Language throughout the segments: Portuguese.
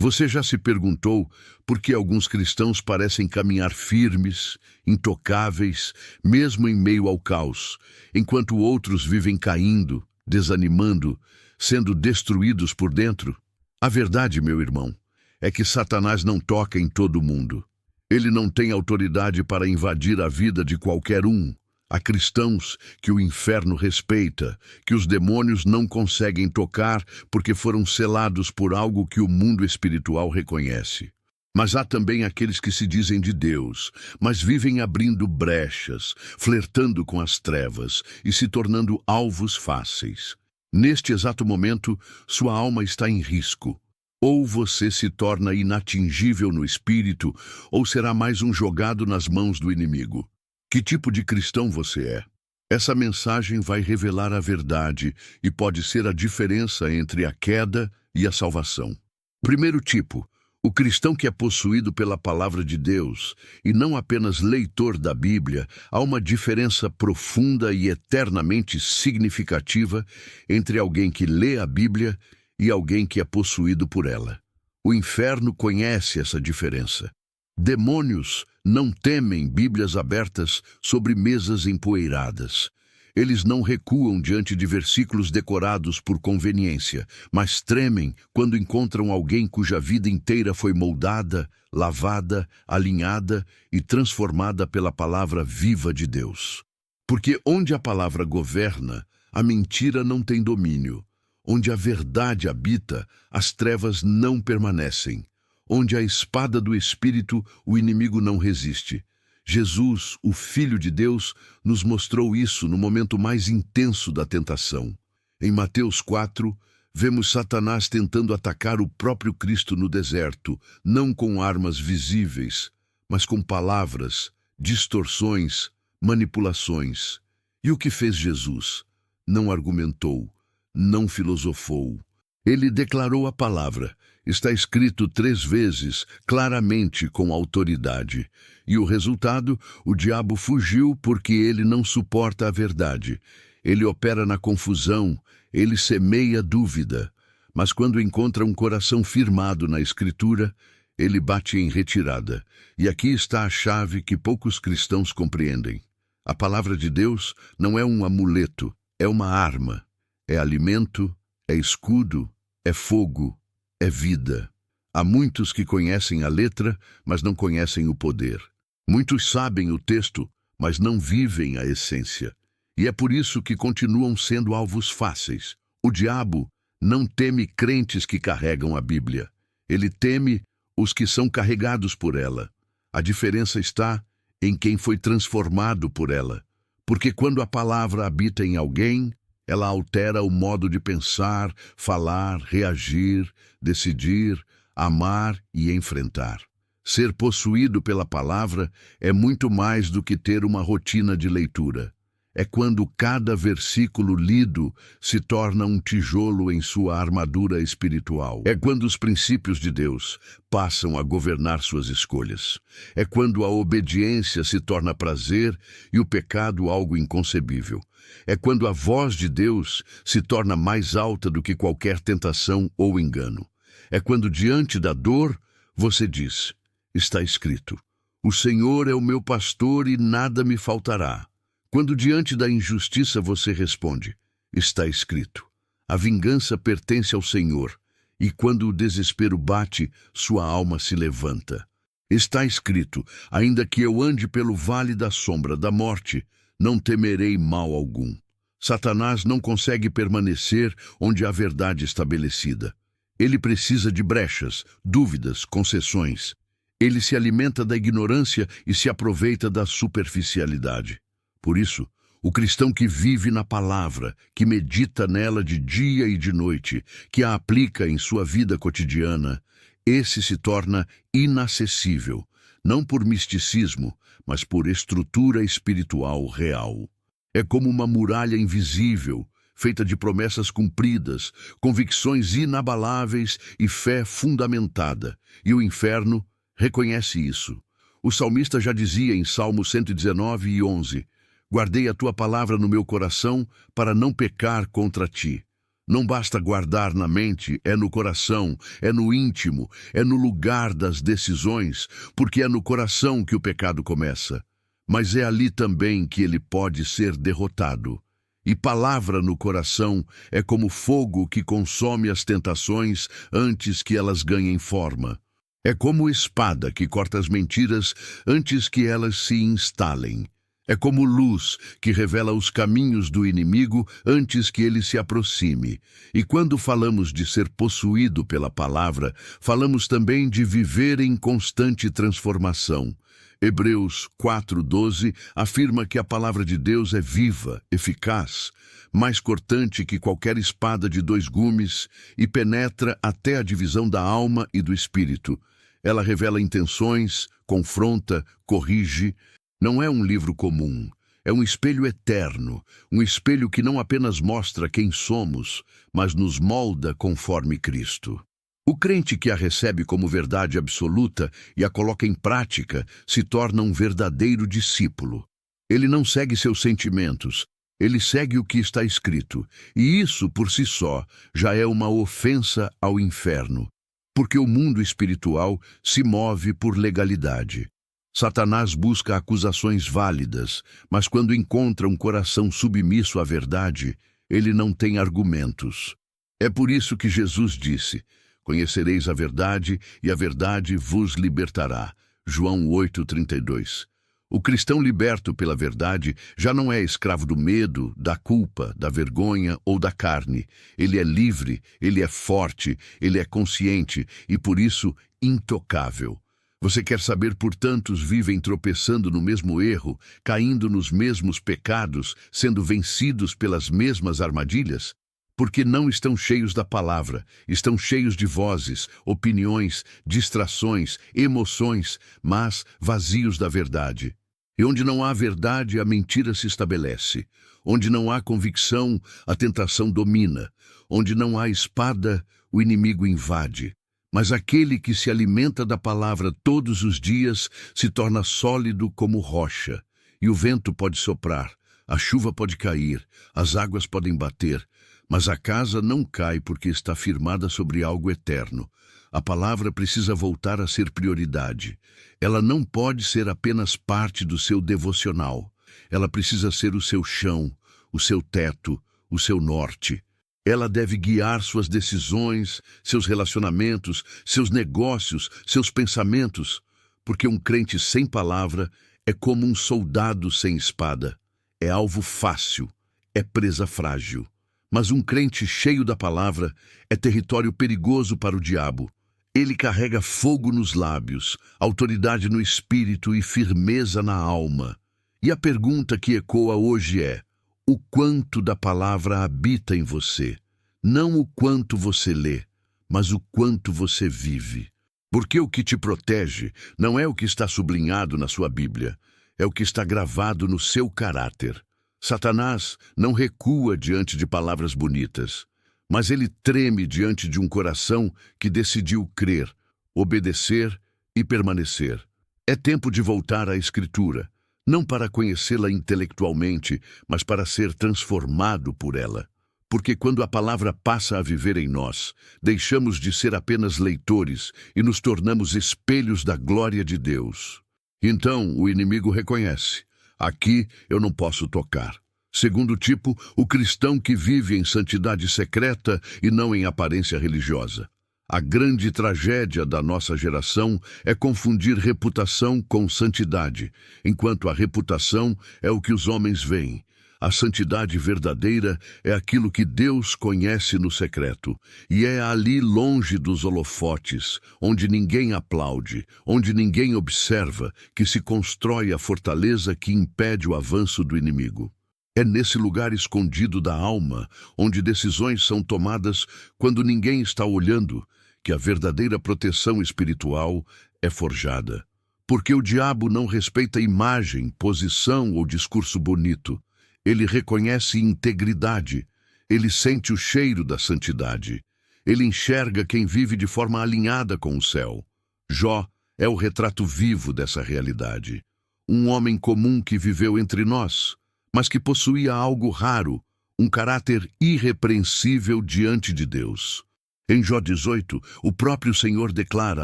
Você já se perguntou por que alguns cristãos parecem caminhar firmes, intocáveis, mesmo em meio ao caos, enquanto outros vivem caindo, desanimando, sendo destruídos por dentro? A verdade, meu irmão, é que Satanás não toca em todo mundo. Ele não tem autoridade para invadir a vida de qualquer um. Há cristãos que o inferno respeita, que os demônios não conseguem tocar porque foram selados por algo que o mundo espiritual reconhece. Mas há também aqueles que se dizem de Deus, mas vivem abrindo brechas, flertando com as trevas e se tornando alvos fáceis. Neste exato momento, sua alma está em risco. Ou você se torna inatingível no espírito, ou será mais um jogado nas mãos do inimigo. Que tipo de cristão você é? Essa mensagem vai revelar a verdade e pode ser a diferença entre a queda e a salvação. Primeiro tipo, o cristão que é possuído pela palavra de Deus e não apenas leitor da Bíblia. Há uma diferença profunda e eternamente significativa entre alguém que lê a Bíblia e alguém que é possuído por ela. O inferno conhece essa diferença. Demônios não temem Bíblias abertas sobre mesas empoeiradas. Eles não recuam diante de versículos decorados por conveniência, mas tremem quando encontram alguém cuja vida inteira foi moldada, lavada, alinhada e transformada pela palavra viva de Deus. Porque onde a palavra governa, a mentira não tem domínio. Onde a verdade habita, as trevas não permanecem. Onde a espada do Espírito, o inimigo não resiste. Jesus, o Filho de Deus, nos mostrou isso no momento mais intenso da tentação. Em Mateus 4, vemos Satanás tentando atacar o próprio Cristo no deserto, não com armas visíveis, mas com palavras, distorções, manipulações. E o que fez Jesus? Não argumentou, não filosofou. Ele declarou a palavra. Está escrito 3 vezes, claramente, com autoridade. E o resultado, o diabo fugiu porque ele não suporta a verdade. Ele opera na confusão, ele semeia dúvida. Mas quando encontra um coração firmado na Escritura, ele bate em retirada. E aqui está a chave que poucos cristãos compreendem. A palavra de Deus não é um amuleto, é uma arma. É alimento, é escudo, é fogo. É vida. Há muitos que conhecem a letra, mas não conhecem o poder. Muitos sabem o texto, mas não vivem a essência. E é por isso que continuam sendo alvos fáceis. O diabo não teme crentes que carregam a Bíblia. Ele teme os que são carregados por ela. A diferença está em quem foi transformado por ela. Porque quando a palavra habita em alguém, ela altera o modo de pensar, falar, reagir, decidir, amar e enfrentar. Ser possuído pela palavra é muito mais do que ter uma rotina de leitura. É quando cada versículo lido se torna um tijolo em sua armadura espiritual. É quando os princípios de Deus passam a governar suas escolhas. É quando a obediência se torna prazer e o pecado algo inconcebível. É quando a voz de Deus se torna mais alta do que qualquer tentação ou engano. É quando diante da dor você diz, está escrito, o Senhor é o meu pastor e nada me faltará. Quando diante da injustiça você responde, está escrito, a vingança pertence ao Senhor, e quando o desespero bate, sua alma se levanta. Está escrito, ainda que eu ande pelo vale da sombra da morte, não temerei mal algum. Satanás não consegue permanecer onde há verdade estabelecida. Ele precisa de brechas, dúvidas, concessões. Ele se alimenta da ignorância e se aproveita da superficialidade. Por isso, o cristão que vive na palavra, que medita nela de dia e de noite, que a aplica em sua vida cotidiana, esse se torna inacessível, não por misticismo, mas por estrutura espiritual real. É como uma muralha invisível, feita de promessas cumpridas, convicções inabaláveis e fé fundamentada. E o inferno reconhece isso. O salmista já dizia em Salmo 119:11, guardei a tua palavra no meu coração para não pecar contra ti. Não basta guardar na mente, é no coração, é no íntimo, é no lugar das decisões, porque é no coração que o pecado começa. Mas é ali também que ele pode ser derrotado. E palavra no coração é como fogo que consome as tentações antes que elas ganhem forma. É como espada que corta as mentiras antes que elas se instalem. É como luz que revela os caminhos do inimigo antes que ele se aproxime. E quando falamos de ser possuído pela palavra, falamos também de viver em constante transformação. Hebreus 4:12 afirma que a palavra de Deus é viva, eficaz, mais cortante que qualquer espada de 2 gumes e penetra até a divisão da alma e do espírito. Ela revela intenções, confronta, corrige. Não é um livro comum, é um espelho eterno, um espelho que não apenas mostra quem somos, mas nos molda conforme Cristo. O crente que a recebe como verdade absoluta e a coloca em prática se torna um verdadeiro discípulo. Ele não segue seus sentimentos, ele segue o que está escrito, e isso por si só já é uma ofensa ao inferno, porque o mundo espiritual se move por legalidade. Satanás busca acusações válidas, mas quando encontra um coração submisso à verdade, ele não tem argumentos. É por isso que Jesus disse: "Conhecereis a verdade, e a verdade vos libertará." João 8:32. O cristão liberto pela verdade já não é escravo do medo, da culpa, da vergonha ou da carne. Ele é livre, ele é forte, ele é consciente e, por isso, intocável. Você quer saber por tantos vivem tropeçando no mesmo erro, caindo nos mesmos pecados, sendo vencidos pelas mesmas armadilhas? Porque não estão cheios da palavra, estão cheios de vozes, opiniões, distrações, emoções, mas vazios da verdade. E onde não há verdade, a mentira se estabelece. Onde não há convicção, a tentação domina. Onde não há espada, o inimigo invade. Mas aquele que se alimenta da palavra todos os dias se torna sólido como rocha. E o vento pode soprar, a chuva pode cair, as águas podem bater, mas a casa não cai porque está firmada sobre algo eterno. A palavra precisa voltar a ser prioridade. Ela não pode ser apenas parte do seu devocional. Ela precisa ser o seu chão, o seu teto, o seu norte. Ela deve guiar suas decisões, seus relacionamentos, seus negócios, seus pensamentos, porque um crente sem palavra é como um soldado sem espada. É alvo fácil, é presa frágil. Mas um crente cheio da palavra é território perigoso para o diabo. Ele carrega fogo nos lábios, autoridade no espírito e firmeza na alma. E a pergunta que ecoa hoje é: o quanto da palavra habita em você? Não o quanto você lê, mas o quanto você vive. Porque o que te protege não é o que está sublinhado na sua Bíblia, é o que está gravado no seu caráter. Satanás não recua diante de palavras bonitas, mas ele treme diante de um coração que decidiu crer, obedecer e permanecer. É tempo de voltar à Escritura, não para conhecê-la intelectualmente, mas para ser transformado por ela. Porque quando a palavra passa a viver em nós, deixamos de ser apenas leitores e nos tornamos espelhos da glória de Deus. Então o inimigo reconhece: aqui eu não posso tocar. Segundo tipo, o cristão que vive em santidade secreta e não em aparência religiosa. A grande tragédia da nossa geração é confundir reputação com santidade, enquanto a reputação é o que os homens veem. A santidade verdadeira é aquilo que Deus conhece no secreto, e é ali longe dos holofotes, onde ninguém aplaude, onde ninguém observa, que se constrói a fortaleza que impede o avanço do inimigo. É nesse lugar escondido da alma, onde decisões são tomadas quando ninguém está olhando, que a verdadeira proteção espiritual é forjada. Porque o diabo não respeita imagem, posição ou discurso bonito. Ele reconhece integridade, ele sente o cheiro da santidade. Ele enxerga quem vive de forma alinhada com o céu. Jó é o retrato vivo dessa realidade. Um homem comum que viveu entre nós, mas que possuía algo raro, um caráter irrepreensível diante de Deus. Em Jó 18, o próprio Senhor declara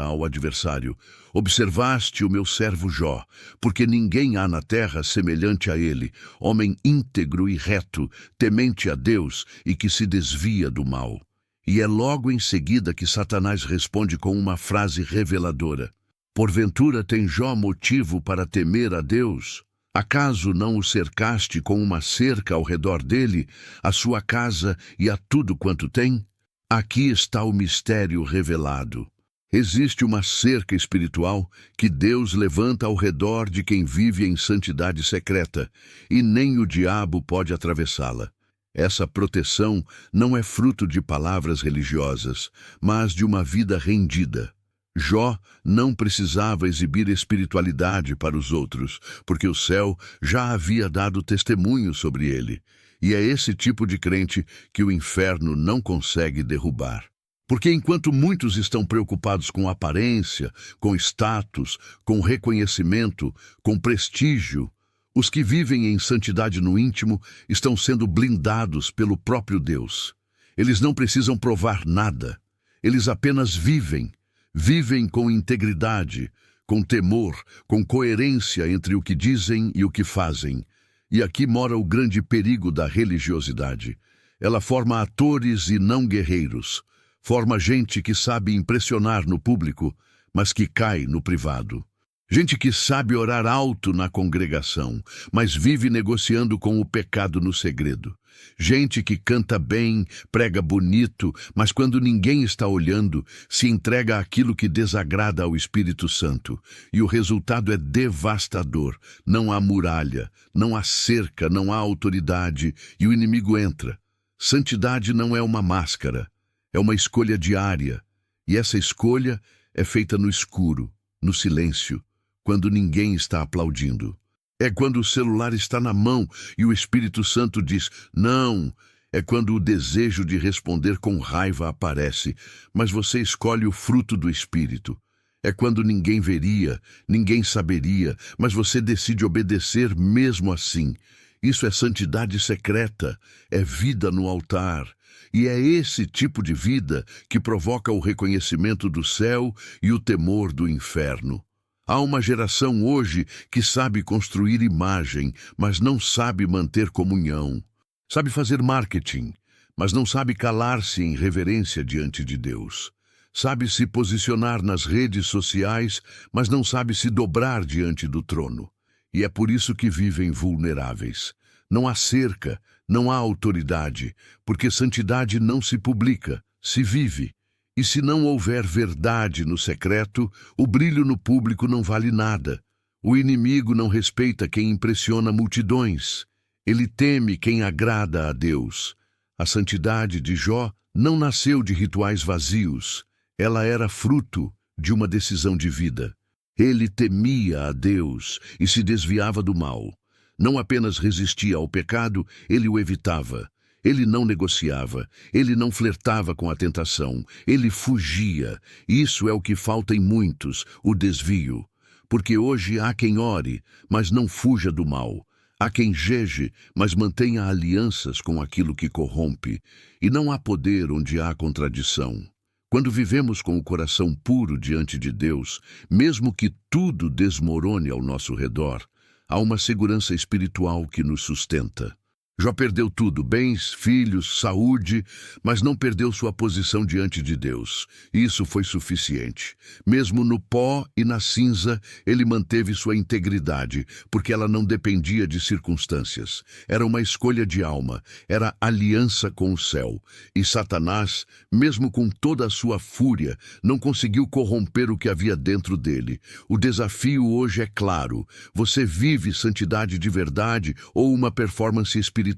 ao adversário: observaste o meu servo Jó, porque ninguém há na terra semelhante a ele, homem íntegro e reto, temente a Deus e que se desvia do mal. E é logo em seguida que Satanás responde com uma frase reveladora: porventura tem Jó motivo para temer a Deus? Acaso não o cercaste com uma cerca ao redor dele, a sua casa e a tudo quanto tem? Aqui está o mistério revelado. Existe uma cerca espiritual que Deus levanta ao redor de quem vive em santidade secreta, e nem o diabo pode atravessá-la. Essa proteção não é fruto de palavras religiosas, mas de uma vida rendida. Jó não precisava exibir espiritualidade para os outros, porque o céu já havia dado testemunho sobre ele. E é esse tipo de crente que o inferno não consegue derrubar. Porque enquanto muitos estão preocupados com aparência, com status, com reconhecimento, com prestígio, os que vivem em santidade no íntimo estão sendo blindados pelo próprio Deus. Eles não precisam provar nada. Eles apenas vivem. Vivem com integridade, com temor, com coerência entre o que dizem e o que fazem. E aqui mora o grande perigo da religiosidade. Ela forma atores e não guerreiros. Forma gente que sabe impressionar no público, mas que cai no privado. Gente que sabe orar alto na congregação, mas vive negociando com o pecado no segredo. Gente que canta bem, prega bonito, mas quando ninguém está olhando, se entrega àquilo que desagrada ao Espírito Santo. E o resultado é devastador. Não há muralha, não há cerca, não há autoridade, e o inimigo entra. Santidade não é uma máscara, é uma escolha diária. E essa escolha é feita no escuro, no silêncio, quando ninguém está aplaudindo. É quando o celular está na mão e o Espírito Santo diz não. É quando o desejo de responder com raiva aparece, mas você escolhe o fruto do Espírito. É quando ninguém veria, ninguém saberia, mas você decide obedecer mesmo assim. Isso é santidade secreta, é vida no altar. E é esse tipo de vida que provoca o reconhecimento do céu e o temor do inferno. Há uma geração hoje que sabe construir imagem, mas não sabe manter comunhão. Sabe fazer marketing, mas não sabe calar-se em reverência diante de Deus. Sabe se posicionar nas redes sociais, mas não sabe se dobrar diante do trono. E é por isso que vivem vulneráveis. Não há cerca, não há autoridade, porque santidade não se publica, se vive. E se não houver verdade no secreto, o brilho no público não vale nada. O inimigo não respeita quem impressiona multidões. Ele teme quem agrada a Deus. A santidade de Jó não nasceu de rituais vazios. Ela era fruto de uma decisão de vida. Ele temia a Deus e se desviava do mal. Não apenas resistia ao pecado, ele o evitava. Ele não negociava, ele não flertava com a tentação, ele fugia. Isso é o que falta em muitos, o desvio. Porque hoje há quem ore, mas não fuja do mal. Há quem jeje, mas mantenha alianças com aquilo que corrompe. E não há poder onde há contradição. Quando vivemos com o coração puro diante de Deus, mesmo que tudo desmorone ao nosso redor, há uma segurança espiritual que nos sustenta. Jó perdeu tudo, bens, filhos, saúde, mas não perdeu sua posição diante de Deus. Isso foi suficiente. Mesmo no pó e na cinza, ele manteve sua integridade, porque ela não dependia de circunstâncias. Era uma escolha de alma, era aliança com o céu. E Satanás, mesmo com toda a sua fúria, não conseguiu corromper o que havia dentro dele. O desafio hoje é claro. Você vive santidade de verdade ou uma performance espiritual?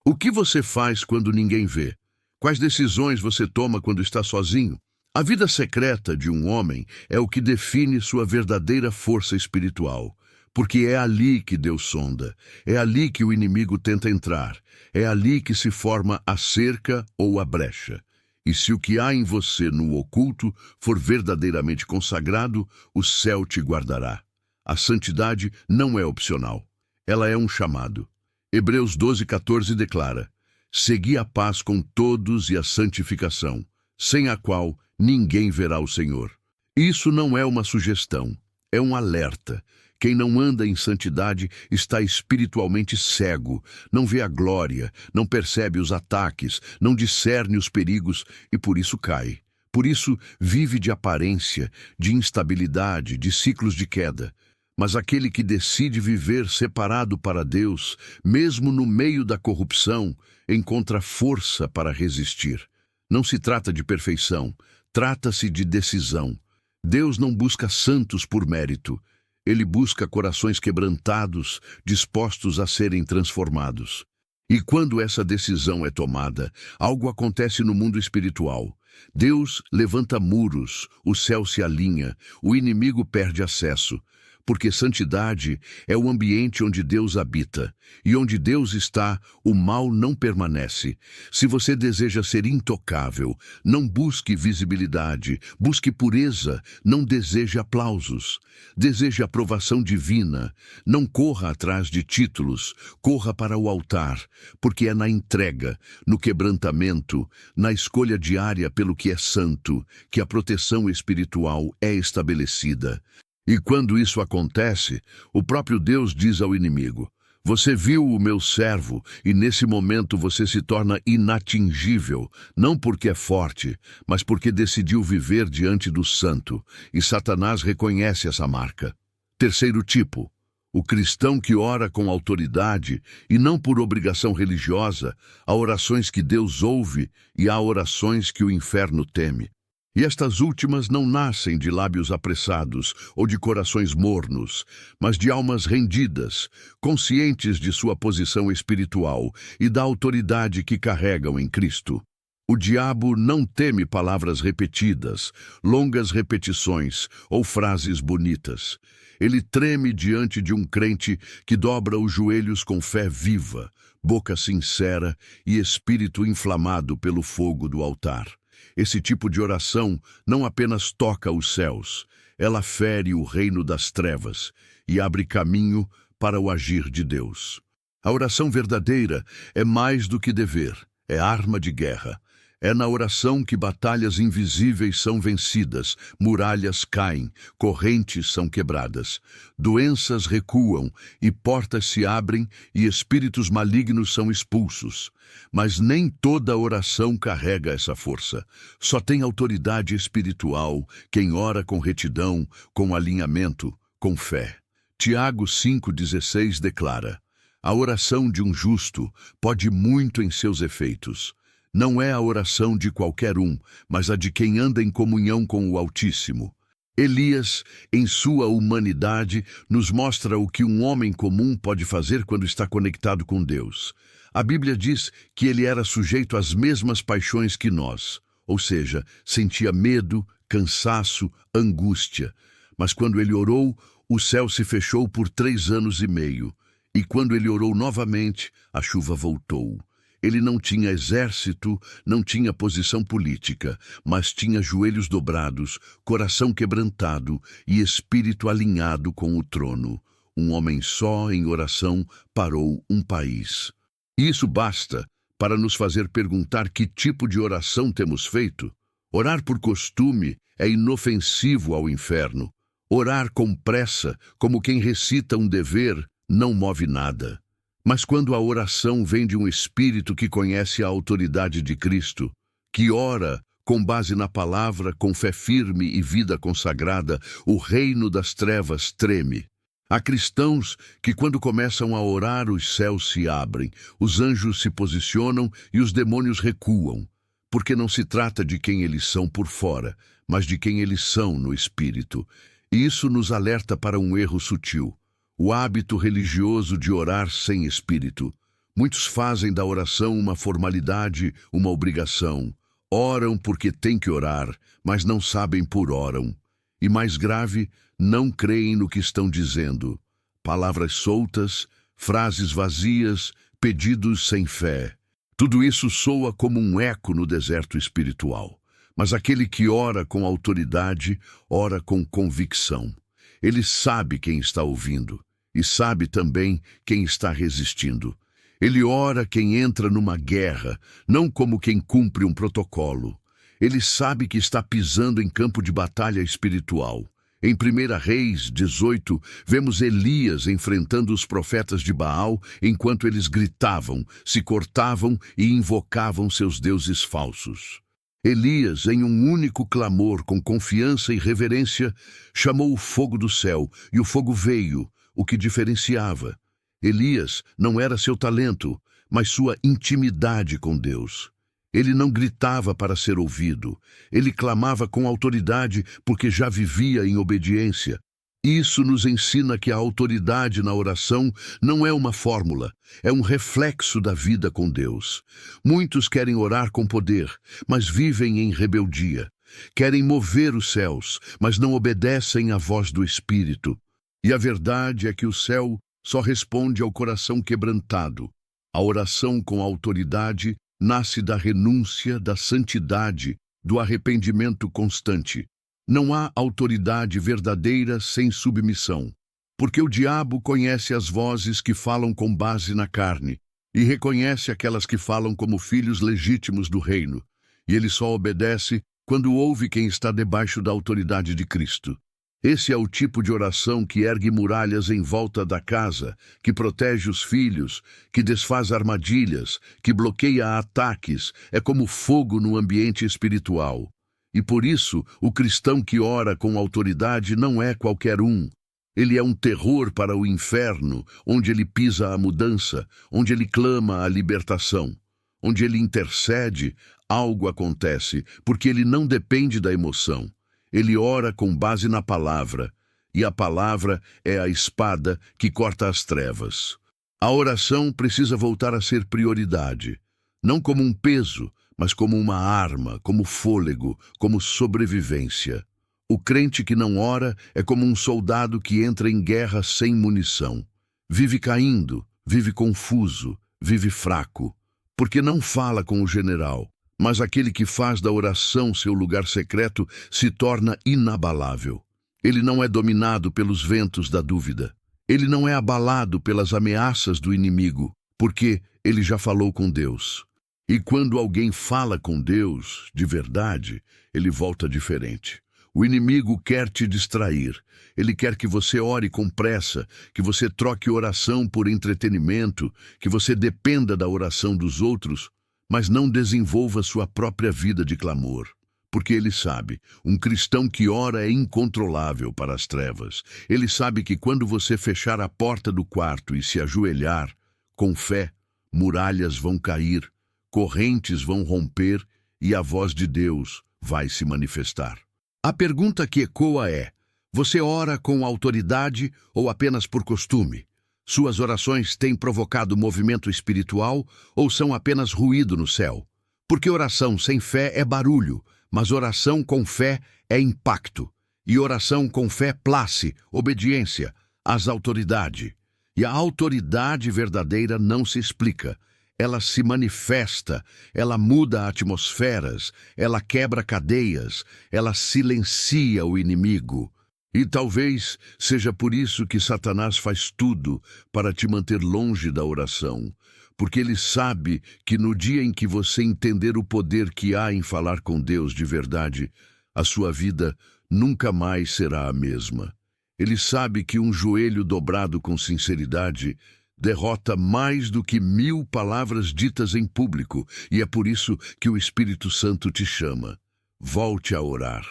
O que você faz quando ninguém vê? Quais decisões você toma quando está sozinho? A vida secreta de um homem é o que define sua verdadeira força espiritual, porque é ali que Deus sonda, é ali que o inimigo tenta entrar, é ali que se forma a cerca ou a brecha. E se o que há em você no oculto for verdadeiramente consagrado, o céu te guardará. A santidade não é opcional, ela é um chamado. Hebreus 12:14 declara: Segui a paz com todos e a santificação, sem a qual ninguém verá o Senhor. Isso não é uma sugestão, é um alerta. Quem não anda em santidade está espiritualmente cego, não vê a glória, não percebe os ataques, não discerne os perigos e por isso cai. Por isso vive de aparência, de instabilidade, de ciclos de queda. Mas aquele que decide viver separado para Deus, mesmo no meio da corrupção, encontra força para resistir. Não se trata de perfeição, trata-se de decisão. Deus não busca santos por mérito. Ele busca corações quebrantados, dispostos a serem transformados. E quando essa decisão é tomada, algo acontece no mundo espiritual. Deus levanta muros, o céu se alinha, o inimigo perde acesso. Porque santidade é o ambiente onde Deus habita, e onde Deus está, o mal não permanece. Se você deseja ser intocável, não busque visibilidade, busque pureza, não deseje aplausos. Deseje aprovação divina, não corra atrás de títulos, corra para o altar, porque é na entrega, no quebrantamento, na escolha diária pelo que é santo, que a proteção espiritual é estabelecida. E quando isso acontece, o próprio Deus diz ao inimigo: você viu o meu servo, e nesse momento você se torna inatingível, não porque é forte, mas porque decidiu viver diante do santo, e Satanás reconhece essa marca. Terceiro tipo, o cristão que ora com autoridade, e não por obrigação religiosa, há orações que Deus ouve e há orações que o inferno teme. E estas últimas não nascem de lábios apressados ou de corações mornos, mas de almas rendidas, conscientes de sua posição espiritual e da autoridade que carregam em Cristo. O diabo não teme palavras repetidas, longas repetições ou frases bonitas. Ele treme diante de um crente que dobra os joelhos com fé viva, boca sincera e espírito inflamado pelo fogo do altar. Esse tipo de oração não apenas toca os céus, ela fere o reino das trevas e abre caminho para o agir de Deus. A oração verdadeira é mais do que dever, é arma de guerra. É na oração que batalhas invisíveis são vencidas, muralhas caem, correntes são quebradas, doenças recuam e portas se abrem e espíritos malignos são expulsos. Mas nem toda oração carrega essa força. Só tem autoridade espiritual quem ora com retidão, com alinhamento, com fé. Tiago 5,16 declara: a oração de um justo pode muito em seus efeitos. Não é a oração de qualquer um, mas a de quem anda em comunhão com o Altíssimo. Elias, em sua humanidade, nos mostra o que um homem comum pode fazer quando está conectado com Deus. A Bíblia diz que ele era sujeito às mesmas paixões que nós, ou seja, sentia medo, cansaço, angústia. Mas quando ele orou, o céu se fechou por 3 anos e meio, e quando ele orou novamente, a chuva voltou. Ele não tinha exército, não tinha posição política, mas tinha joelhos dobrados, coração quebrantado e espírito alinhado com o trono. Um homem só, em oração, parou um país. Isso basta para nos fazer perguntar que tipo de oração temos feito. Orar por costume é inofensivo ao inferno. Orar com pressa, como quem recita um dever, não move nada. Mas quando a oração vem de um espírito que conhece a autoridade de Cristo, que ora com base na palavra, com fé firme e vida consagrada, o reino das trevas treme. Há cristãos que quando começam a orar os céus se abrem, os anjos se posicionam e os demônios recuam, porque não se trata de quem eles são por fora, mas de quem eles são no espírito. E isso nos alerta para um erro sutil. O hábito religioso de orar sem espírito. Muitos fazem da oração uma formalidade, uma obrigação. Oram porque têm que orar, mas não sabem por oram. E mais grave, não creem no que estão dizendo. Palavras soltas, frases vazias, pedidos sem fé. Tudo isso soa como um eco no deserto espiritual. Mas aquele que ora com autoridade, ora com convicção. Ele sabe quem está ouvindo e sabe também quem está resistindo. Ele ora quem entra numa guerra, não como quem cumpre um protocolo. Ele sabe que está pisando em campo de batalha espiritual. Em 1 Reis 18, vemos Elias enfrentando os profetas de Baal enquanto eles gritavam, se cortavam e invocavam seus deuses falsos. Elias, em um único clamor, com confiança e reverência, chamou o fogo do céu, e o fogo veio, o que diferenciava. Elias não era seu talento, mas sua intimidade com Deus. Ele não gritava para ser ouvido. Ele clamava com autoridade porque já vivia em obediência. Isso nos ensina que a autoridade na oração não é uma fórmula, é um reflexo da vida com Deus. Muitos querem orar com poder, mas vivem em rebeldia. Querem mover os céus, mas não obedecem à voz do Espírito. E a verdade é que o céu só responde ao coração quebrantado. A oração com autoridade nasce da renúncia, da santidade, do arrependimento constante. Não há autoridade verdadeira sem submissão, porque o diabo conhece as vozes que falam com base na carne e reconhece aquelas que falam como filhos legítimos do reino, e ele só obedece quando ouve quem está debaixo da autoridade de Cristo. Esse é o tipo de oração que ergue muralhas em volta da casa, que protege os filhos, que desfaz armadilhas, que bloqueia ataques, é como fogo no ambiente espiritual. E por isso, o cristão que ora com autoridade não é qualquer um. Ele é um terror para o inferno, onde ele pisa a mudança, onde ele clama a libertação. Onde ele intercede, algo acontece, porque ele não depende da emoção. Ele ora com base na palavra, e a palavra é a espada que corta as trevas. A oração precisa voltar a ser prioridade, não como um peso, mas como uma arma, como fôlego, como sobrevivência. O crente que não ora é como um soldado que entra em guerra sem munição. Vive caindo, vive confuso, vive fraco, porque não fala com o general. Mas aquele que faz da oração seu lugar secreto se torna inabalável. Ele não é dominado pelos ventos da dúvida. Ele não é abalado pelas ameaças do inimigo, porque ele já falou com Deus. E quando alguém fala com Deus, de verdade, ele volta diferente. O inimigo quer te distrair. Ele quer que você ore com pressa, que você troque oração por entretenimento, que você dependa da oração dos outros, mas não desenvolva sua própria vida de clamor. Porque ele sabe, um cristão que ora é incontrolável para as trevas. Ele sabe que quando você fechar a porta do quarto e se ajoelhar, com fé, muralhas vão cair, correntes vão romper e a voz de Deus vai se manifestar. A pergunta que ecoa é: você ora com autoridade ou apenas por costume? Suas orações têm provocado movimento espiritual ou são apenas ruído no céu? Porque oração sem fé é barulho, mas oração com fé é impacto. E oração com fé place, obediência, às autoridades. E a autoridade verdadeira não se explica. Ela se manifesta, ela muda atmosferas, ela quebra cadeias, ela silencia o inimigo. E talvez seja por isso que Satanás faz tudo para te manter longe da oração, porque ele sabe que no dia em que você entender o poder que há em falar com Deus de verdade, a sua vida nunca mais será a mesma. Ele sabe que um joelho dobrado com sinceridade derrota mais do que 1000 palavras ditas em público, e é por isso que o Espírito Santo te chama. Volte a orar,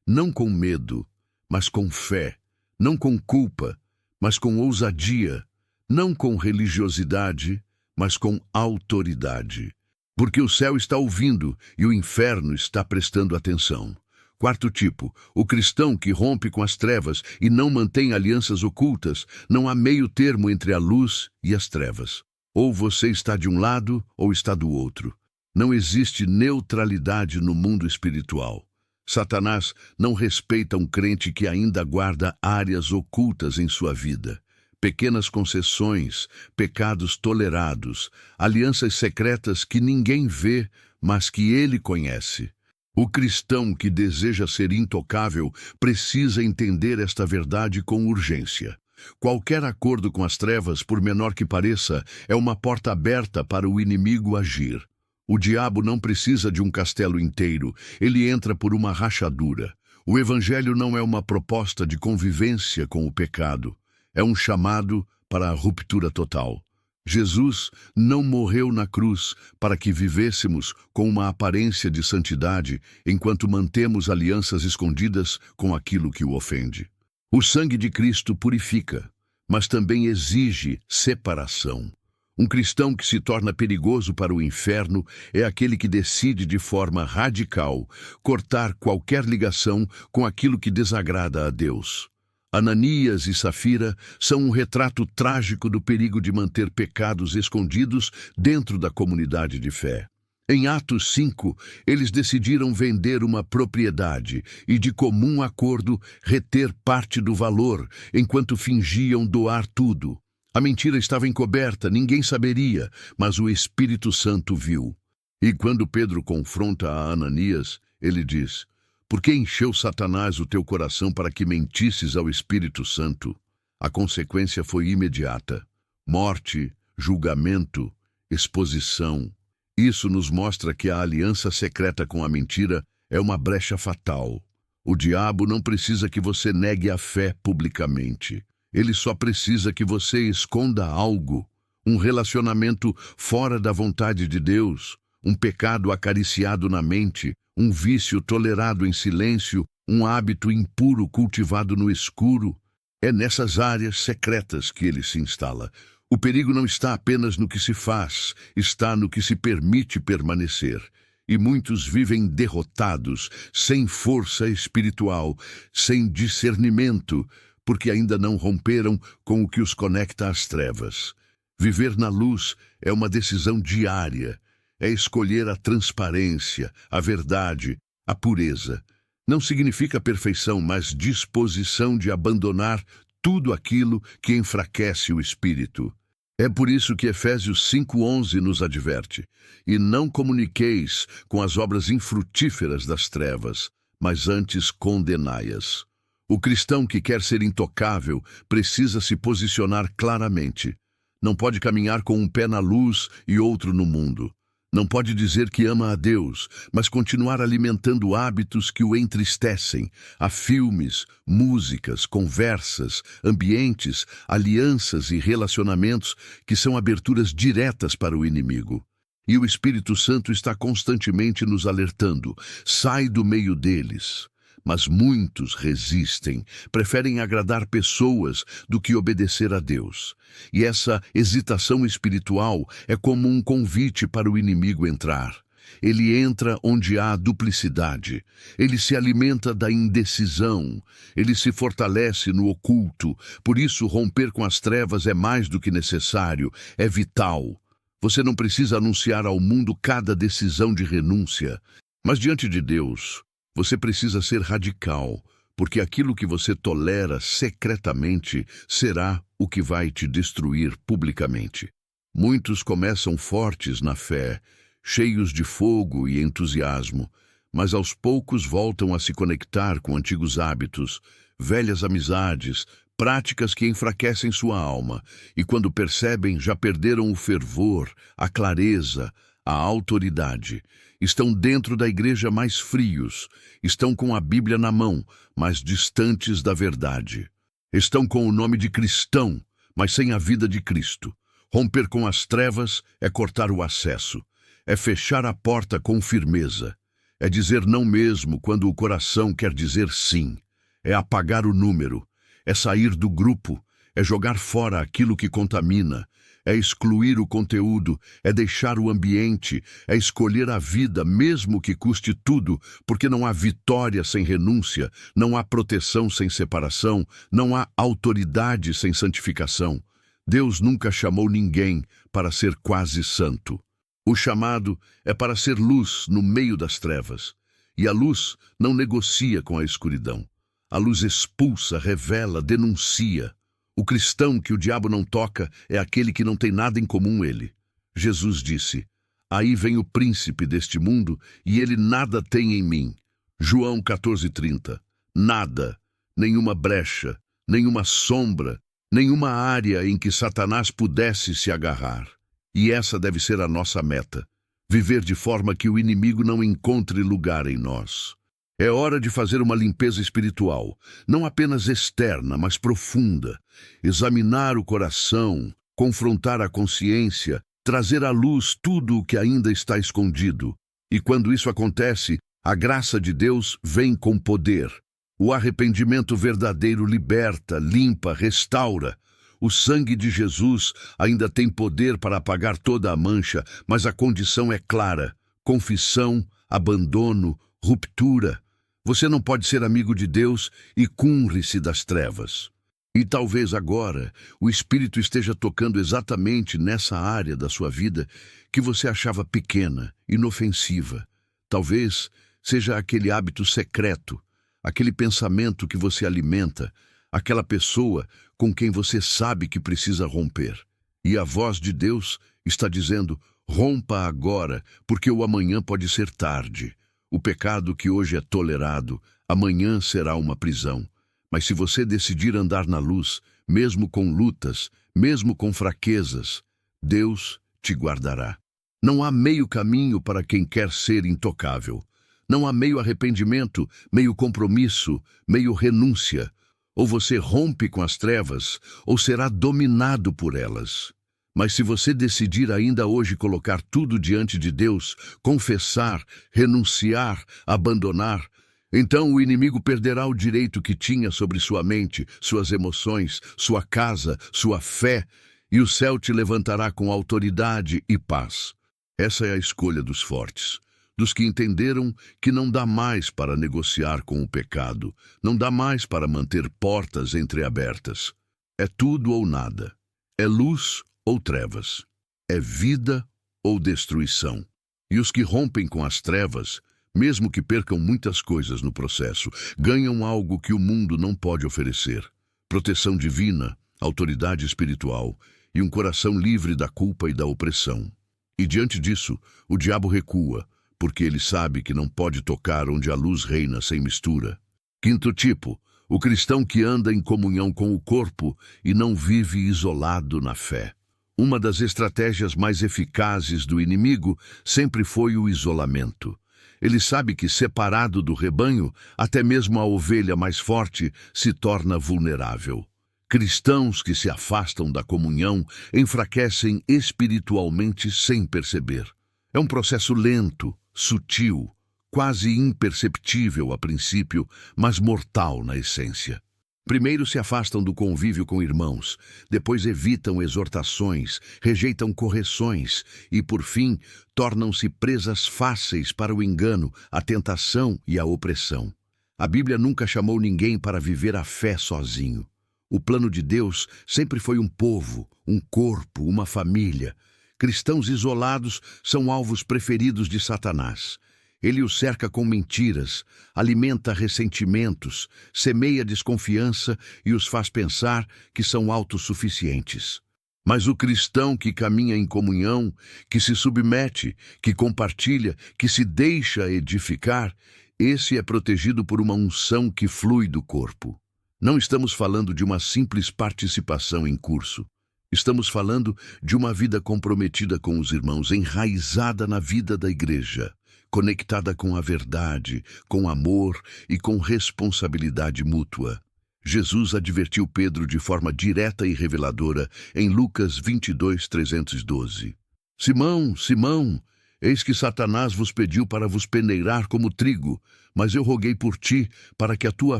não com medo, mas com fé, não com culpa, mas com ousadia, não com religiosidade, mas com autoridade. Porque o céu está ouvindo e o inferno está prestando atenção. Quarto tipo, o cristão que rompe com as trevas e não mantém alianças ocultas. Não há meio termo entre a luz e as trevas. Ou você está de um lado ou está do outro. Não existe neutralidade no mundo espiritual. Satanás não respeita um crente que ainda guarda áreas ocultas em sua vida. Pequenas concessões, pecados tolerados, alianças secretas que ninguém vê, mas que ele conhece. O cristão que deseja ser intocável precisa entender esta verdade com urgência. Qualquer acordo com as trevas, por menor que pareça, é uma porta aberta para o inimigo agir. O diabo não precisa de um castelo inteiro, ele entra por uma rachadura. O evangelho não é uma proposta de convivência com o pecado, é um chamado para a ruptura total. Jesus não morreu na cruz para que vivêssemos com uma aparência de santidade enquanto mantemos alianças escondidas com aquilo que o ofende. O sangue de Cristo purifica, mas também exige separação. Um cristão que se torna perigoso para o inferno é aquele que decide de forma radical cortar qualquer ligação com aquilo que desagrada a Deus. Ananias e Safira são um retrato trágico do perigo de manter pecados escondidos dentro da comunidade de fé. Em Atos 5, eles decidiram vender uma propriedade e, de comum acordo, reter parte do valor, enquanto fingiam doar tudo. A mentira estava encoberta, ninguém saberia, mas o Espírito Santo viu. E quando Pedro confronta a Ananias, ele diz: "Por que encheu Satanás o teu coração para que mentisses ao Espírito Santo?" A consequência foi imediata: morte, julgamento, exposição. Isso nos mostra que a aliança secreta com a mentira é uma brecha fatal. O diabo não precisa que você negue a fé publicamente. Ele só precisa que você esconda algo, um relacionamento fora da vontade de Deus, um pecado acariciado na mente, um vício tolerado em silêncio, um hábito impuro cultivado no escuro. É nessas áreas secretas que ele se instala. O perigo não está apenas no que se faz, está no que se permite permanecer. E muitos vivem derrotados, sem força espiritual, sem discernimento, porque ainda não romperam com o que os conecta às trevas. Viver na luz é uma decisão diária, é escolher a transparência, a verdade, a pureza. Não significa perfeição, mas disposição de abandonar tudo aquilo que enfraquece o espírito. É por isso que Efésios 5:11 nos adverte: "E não comuniqueis com as obras infrutíferas das trevas, mas antes condenai-as." O cristão que quer ser intocável precisa se posicionar claramente. Não pode caminhar com um pé na luz e outro no mundo. Não pode dizer que ama a Deus, mas continuar alimentando hábitos que o entristecem. Há filmes, músicas, conversas, ambientes, alianças e relacionamentos que são aberturas diretas para o inimigo. E o Espírito Santo está constantemente nos alertando: sai do meio deles. Mas muitos resistem, preferem agradar pessoas do que obedecer a Deus. E essa hesitação espiritual é como um convite para o inimigo entrar. Ele entra onde há duplicidade. Ele se alimenta da indecisão. Ele se fortalece no oculto. Por isso, romper com as trevas é mais do que necessário, é vital. Você não precisa anunciar ao mundo cada decisão de renúncia. Mas diante de Deus, você precisa ser radical, porque aquilo que você tolera secretamente será o que vai te destruir publicamente. Muitos começam fortes na fé, cheios de fogo e entusiasmo, mas aos poucos voltam a se conectar com antigos hábitos, velhas amizades, práticas que enfraquecem sua alma, e quando percebem, já perderam o fervor, a clareza, a autoridade. Estão dentro da igreja mais frios, estão com a Bíblia na mão, mas distantes da verdade. Estão com o nome de cristão, mas sem a vida de Cristo. Romper com as trevas é cortar o acesso, é fechar a porta com firmeza, é dizer não mesmo quando o coração quer dizer sim, é apagar o número, é sair do grupo, é jogar fora aquilo que contamina, é excluir o conteúdo, é deixar o ambiente, é escolher a vida, mesmo que custe tudo, porque não há vitória sem renúncia, não há proteção sem separação, não há autoridade sem santificação. Deus nunca chamou ninguém para ser quase santo. O chamado é para ser luz no meio das trevas. E a luz não negocia com a escuridão. A luz expulsa, revela, denuncia. O cristão que o diabo não toca é aquele que não tem nada em comum ele. Jesus disse: "Aí vem o príncipe deste mundo e ele nada tem em mim." João 14:30. Nada, nenhuma brecha, nenhuma sombra, nenhuma área em que Satanás pudesse se agarrar. E essa deve ser a nossa meta: viver de forma que o inimigo não encontre lugar em nós. É hora de fazer uma limpeza espiritual, não apenas externa, mas profunda. Examinar o coração, confrontar a consciência, trazer à luz tudo o que ainda está escondido. E quando isso acontece, a graça de Deus vem com poder. O arrependimento verdadeiro liberta, limpa, restaura. O sangue de Jesus ainda tem poder para apagar toda a mancha, mas a condição é clara: confissão, abandono, ruptura. Você não pode ser amigo de Deus e cúmplice das trevas. E talvez agora o Espírito esteja tocando exatamente nessa área da sua vida que você achava pequena, inofensiva. Talvez seja aquele hábito secreto, aquele pensamento que você alimenta, aquela pessoa com quem você sabe que precisa romper. E a voz de Deus está dizendo: rompa agora, porque o amanhã pode ser tarde. O pecado que hoje é tolerado, amanhã será uma prisão. Mas se você decidir andar na luz, mesmo com lutas, mesmo com fraquezas, Deus te guardará. Não há meio caminho para quem quer ser intocável. Não há meio arrependimento, meio compromisso, meio renúncia. Ou você rompe com as trevas, ou será dominado por elas. Mas se você decidir ainda hoje colocar tudo diante de Deus, confessar, renunciar, abandonar, então o inimigo perderá o direito que tinha sobre sua mente, suas emoções, sua casa, sua fé, e o céu te levantará com autoridade e paz. Essa é a escolha dos fortes, dos que entenderam que não dá mais para negociar com o pecado, não dá mais para manter portas entreabertas. É tudo ou nada. É luz ou trevas. É vida ou destruição. E os que rompem com as trevas, mesmo que percam muitas coisas no processo, ganham algo que o mundo não pode oferecer: proteção divina, autoridade espiritual e um coração livre da culpa e da opressão. E diante disso, o diabo recua, porque ele sabe que não pode tocar onde a luz reina sem mistura. Quinto tipo: o cristão que anda em comunhão com o corpo e não vive isolado na fé. Uma das estratégias mais eficazes do inimigo sempre foi o isolamento. Ele sabe que, separado do rebanho, até mesmo a ovelha mais forte se torna vulnerável. Cristãos que se afastam da comunhão enfraquecem espiritualmente sem perceber. É um processo lento, sutil, quase imperceptível a princípio, mas mortal na essência. Primeiro se afastam do convívio com irmãos, depois evitam exortações, rejeitam correções e, por fim, tornam-se presas fáceis para o engano, a tentação e a opressão. A Bíblia nunca chamou ninguém para viver a fé sozinho. O plano de Deus sempre foi um povo, um corpo, uma família. Cristãos isolados são alvos preferidos de Satanás. Ele os cerca com mentiras, alimenta ressentimentos, semeia desconfiança e os faz pensar que são autossuficientes. Mas o cristão que caminha em comunhão, que se submete, que compartilha, que se deixa edificar, esse é protegido por uma unção que flui do corpo. Não estamos falando de uma simples participação em curso. Estamos falando de uma vida comprometida com os irmãos, enraizada na vida da igreja, conectada com a verdade, com amor e com responsabilidade mútua. Jesus advertiu Pedro de forma direta e reveladora em Lucas 22:312. Simão, Simão, eis que Satanás vos pediu para vos peneirar como trigo, mas eu roguei por ti para que a tua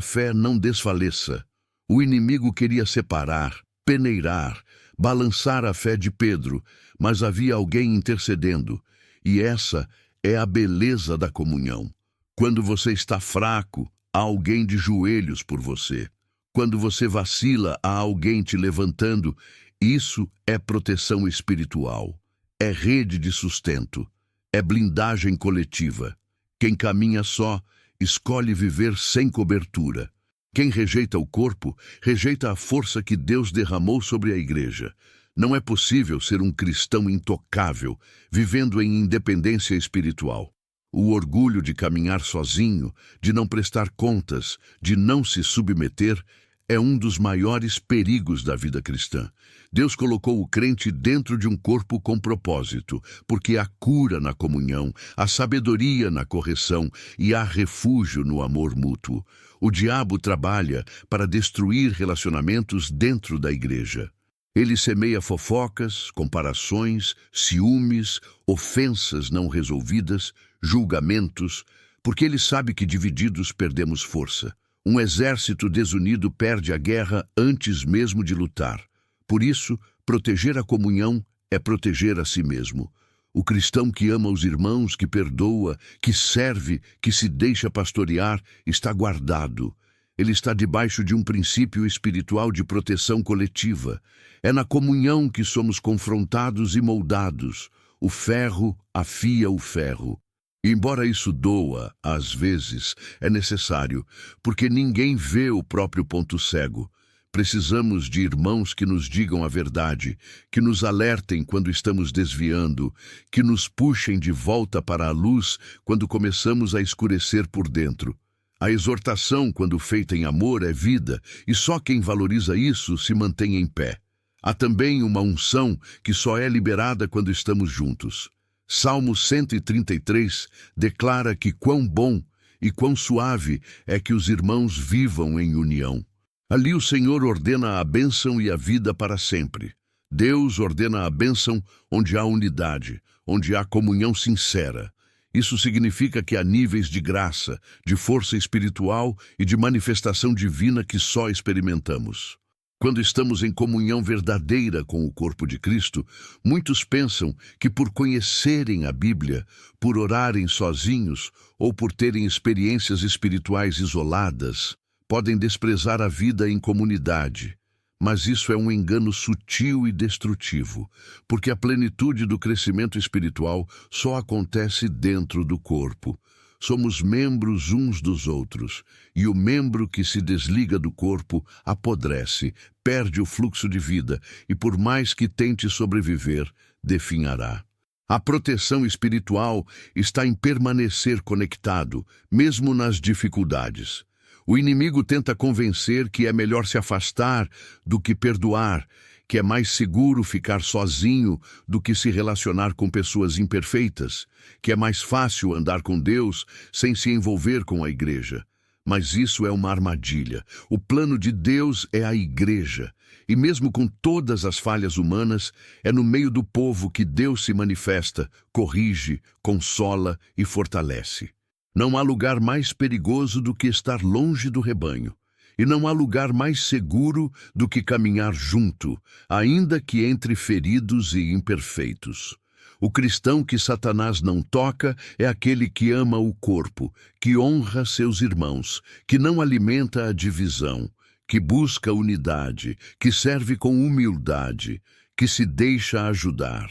fé não desfaleça. O inimigo queria separar, peneirar, balançar a fé de Pedro, mas havia alguém intercedendo, e essa é a beleza da comunhão. Quando você está fraco, há alguém de joelhos por você. Quando você vacila, há alguém te levantando. Isso é proteção espiritual. É rede de sustento. É blindagem coletiva. Quem caminha só, escolhe viver sem cobertura. Quem rejeita o corpo, rejeita a força que Deus derramou sobre a igreja. Não é possível ser um cristão intocável, vivendo em independência espiritual. O orgulho de caminhar sozinho, de não prestar contas, de não se submeter, é um dos maiores perigos da vida cristã. Deus colocou o crente dentro de um corpo com propósito, porque há cura na comunhão, há sabedoria na correção e há refúgio no amor mútuo. O diabo trabalha para destruir relacionamentos dentro da igreja. Ele semeia fofocas, comparações, ciúmes, ofensas não resolvidas, julgamentos, porque ele sabe que divididos perdemos força. Um exército desunido perde a guerra antes mesmo de lutar. Por isso, proteger a comunhão é proteger a si mesmo. O cristão que ama os irmãos, que perdoa, que serve, que se deixa pastorear, está guardado. Ele está debaixo de um princípio espiritual de proteção coletiva. É na comunhão que somos confrontados e moldados. O ferro afia o ferro. Embora isso doa, às vezes, é necessário, porque ninguém vê o próprio ponto cego. Precisamos de irmãos que nos digam a verdade, que nos alertem quando estamos desviando, que nos puxem de volta para a luz quando começamos a escurecer por dentro. A exortação, quando feita em amor, é vida, e só quem valoriza isso se mantém em pé. Há também uma unção que só é liberada quando estamos juntos. Salmo 133 declara que quão bom e quão suave é que os irmãos vivam em união. Ali o Senhor ordena a bênção e a vida para sempre. Deus ordena a bênção onde há unidade, onde há comunhão sincera. Isso significa que há níveis de graça, de força espiritual e de manifestação divina que só experimentamos. Quando estamos em comunhão verdadeira com o corpo de Cristo, muitos pensam que por conhecerem a Bíblia, por orarem sozinhos ou por terem experiências espirituais isoladas, podem desprezar a vida em comunidade. Mas isso é um engano sutil e destrutivo, porque a plenitude do crescimento espiritual só acontece dentro do corpo. Somos membros uns dos outros, e o membro que se desliga do corpo apodrece, perde o fluxo de vida, e por mais que tente sobreviver, definhará. A proteção espiritual está em permanecer conectado, mesmo nas dificuldades. O inimigo tenta convencer que é melhor se afastar do que perdoar, que é mais seguro ficar sozinho do que se relacionar com pessoas imperfeitas, que é mais fácil andar com Deus sem se envolver com a igreja. Mas isso é uma armadilha. O plano de Deus é a igreja. E mesmo com todas as falhas humanas, é no meio do povo que Deus se manifesta, corrige, consola e fortalece. Não há lugar mais perigoso do que estar longe do rebanho. E não há lugar mais seguro do que caminhar junto, ainda que entre feridos e imperfeitos. O cristão que Satanás não toca é aquele que ama o corpo, que honra seus irmãos, que não alimenta a divisão, que busca unidade, que serve com humildade, que se deixa ajudar.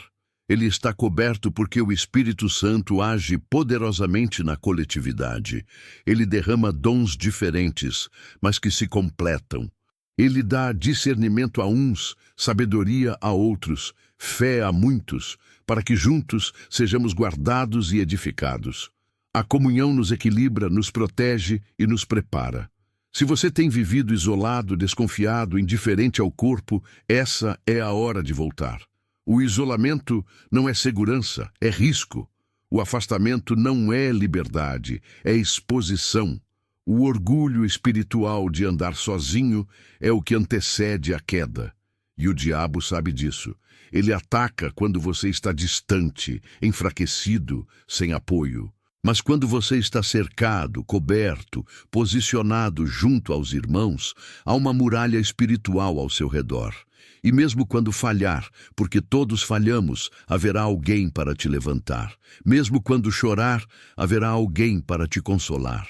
Ele está coberto porque o Espírito Santo age poderosamente na coletividade. Ele derrama dons diferentes, mas que se completam. Ele dá discernimento a uns, sabedoria a outros, fé a muitos, para que juntos sejamos guardados e edificados. A comunhão nos equilibra, nos protege e nos prepara. Se você tem vivido isolado, desconfiado, indiferente ao corpo, essa é a hora de voltar. O isolamento não é segurança, é risco. O afastamento não é liberdade, é exposição. O orgulho espiritual de andar sozinho é o que antecede a queda. E o diabo sabe disso. Ele ataca quando você está distante, enfraquecido, sem apoio. Mas quando você está cercado, coberto, posicionado junto aos irmãos, há uma muralha espiritual ao seu redor. E mesmo quando falhar, porque todos falhamos, haverá alguém para te levantar. Mesmo quando chorar, haverá alguém para te consolar.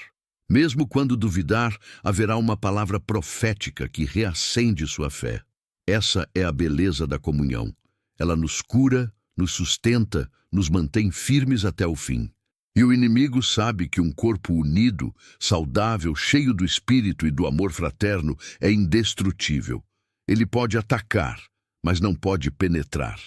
Mesmo quando duvidar, haverá uma palavra profética que reacende sua fé. Essa é a beleza da comunhão. Ela nos cura, nos sustenta, nos mantém firmes até o fim. E o inimigo sabe que um corpo unido, saudável, cheio do espírito e do amor fraterno é indestrutível. Ele pode atacar, mas não pode penetrar.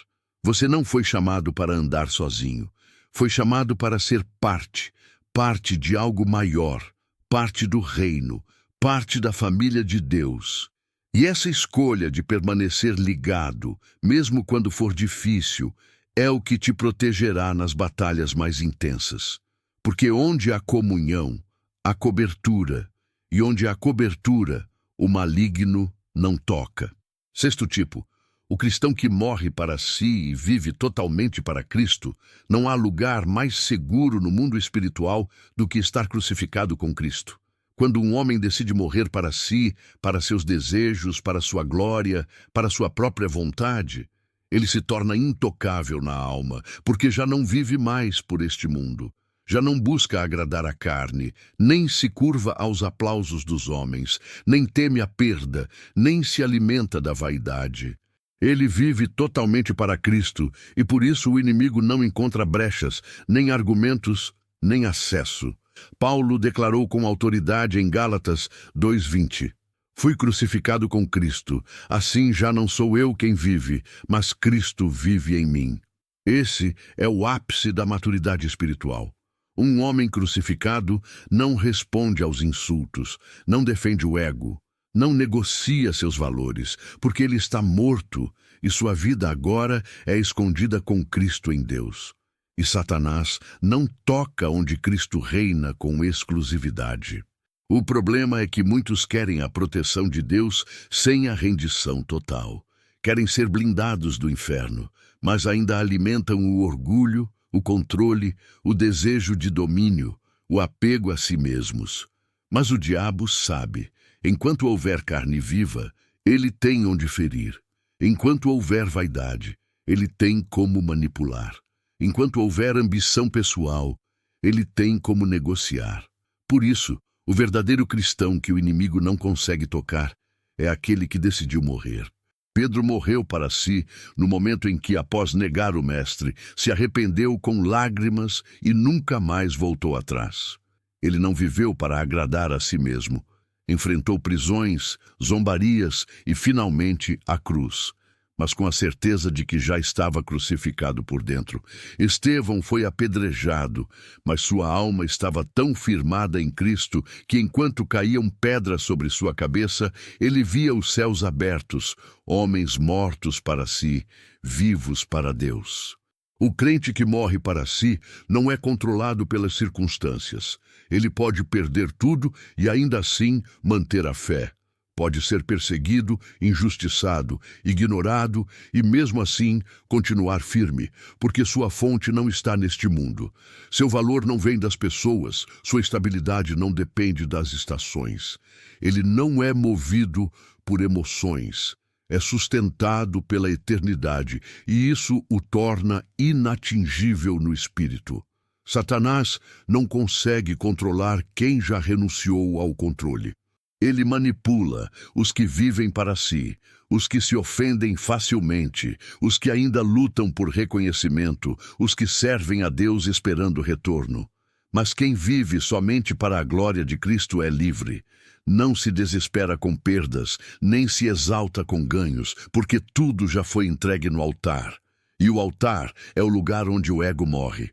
Você não foi chamado para andar sozinho. Foi chamado para ser parte de algo maior, parte do reino, parte da família de Deus. E essa escolha de permanecer ligado, mesmo quando for difícil, é o que te protegerá nas batalhas mais intensas. Porque onde há comunhão, há cobertura, e onde há cobertura, o maligno não toca. Sexto tipo, o cristão que morre para si e vive totalmente para Cristo, não há lugar mais seguro no mundo espiritual do que estar crucificado com Cristo. Quando um homem decide morrer para si, para seus desejos, para sua glória, para sua própria vontade, ele se torna intocável na alma, porque já não vive mais por este mundo. Já não busca agradar a carne, nem se curva aos aplausos dos homens, nem teme a perda, nem se alimenta da vaidade. Ele vive totalmente para Cristo, e por isso o inimigo não encontra brechas, nem argumentos, nem acesso. Paulo declarou com autoridade em Gálatas 2:20. Fui crucificado com Cristo, assim já não sou eu quem vive, mas Cristo vive em mim. Esse é o ápice da maturidade espiritual. Um homem crucificado não responde aos insultos, não defende o ego, não negocia seus valores, porque ele está morto e sua vida agora é escondida com Cristo em Deus. E Satanás não toca onde Cristo reina com exclusividade. O problema é que muitos querem a proteção de Deus sem a rendição total. Querem ser blindados do inferno, mas ainda alimentam o orgulho, o controle, o desejo de domínio, o apego a si mesmos. Mas o diabo sabe, enquanto houver carne viva, ele tem onde ferir. Enquanto houver vaidade, ele tem como manipular. Enquanto houver ambição pessoal, ele tem como negociar. Por isso, o verdadeiro cristão que o inimigo não consegue tocar é aquele que decidiu morrer. Pedro morreu para si no momento em que, após negar o Mestre, se arrependeu com lágrimas e nunca mais voltou atrás. Ele não viveu para agradar a si mesmo. Enfrentou prisões, zombarias e, finalmente, a cruz, mas com a certeza de que já estava crucificado por dentro. Estevão foi apedrejado, mas sua alma estava tão firmada em Cristo que, enquanto caíam pedras sobre sua cabeça, ele via os céus abertos, homens mortos para si, vivos para Deus. O crente que morre para si não é controlado pelas circunstâncias. Ele pode perder tudo e ainda assim manter a fé. Pode ser perseguido, injustiçado, ignorado e, mesmo assim, continuar firme, porque sua fonte não está neste mundo. Seu valor não vem das pessoas, sua estabilidade não depende das estações. Ele não é movido por emoções, é sustentado pela eternidade, e isso o torna inatingível no espírito. Satanás não consegue controlar quem já renunciou ao controle. Ele manipula os que vivem para si, os que se ofendem facilmente, os que ainda lutam por reconhecimento, os que servem a Deus esperando retorno. Mas quem vive somente para a glória de Cristo é livre. Não se desespera com perdas, nem se exalta com ganhos, porque tudo já foi entregue no altar. E o altar é o lugar onde o ego morre.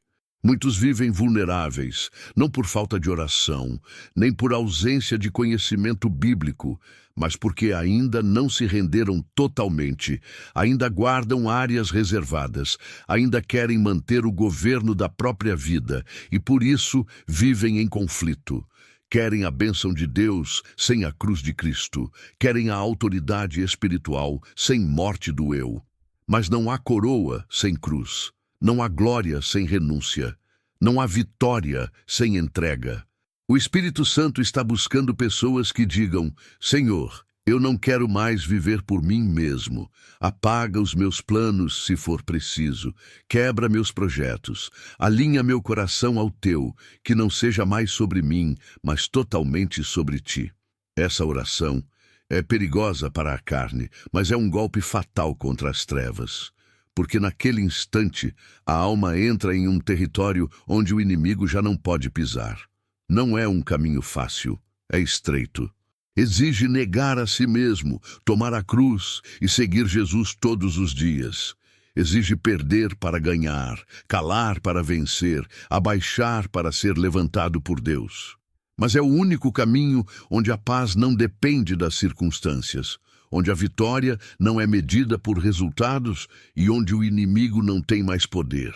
Muitos vivem vulneráveis, não por falta de oração, nem por ausência de conhecimento bíblico, mas porque ainda não se renderam totalmente, ainda guardam áreas reservadas, ainda querem manter o governo da própria vida e, por isso, vivem em conflito. Querem a bênção de Deus sem a cruz de Cristo, querem a autoridade espiritual sem morte do eu. Mas não há coroa sem cruz. Não há glória sem renúncia. Não há vitória sem entrega. O Espírito Santo está buscando pessoas que digam: Senhor, eu não quero mais viver por mim mesmo. Apaga os meus planos se for preciso. Quebra meus projetos. Alinha meu coração ao teu, que não seja mais sobre mim, mas totalmente sobre ti. Essa oração é perigosa para a carne, mas é um golpe fatal contra as trevas. Porque naquele instante a alma entra em um território onde o inimigo já não pode pisar. Não é um caminho fácil, é estreito. Exige negar a si mesmo, tomar a cruz e seguir Jesus todos os dias. Exige perder para ganhar, calar para vencer, abaixar para ser levantado por Deus. Mas é o único caminho onde a paz não depende das circunstâncias, onde a vitória não é medida por resultados e onde o inimigo não tem mais poder.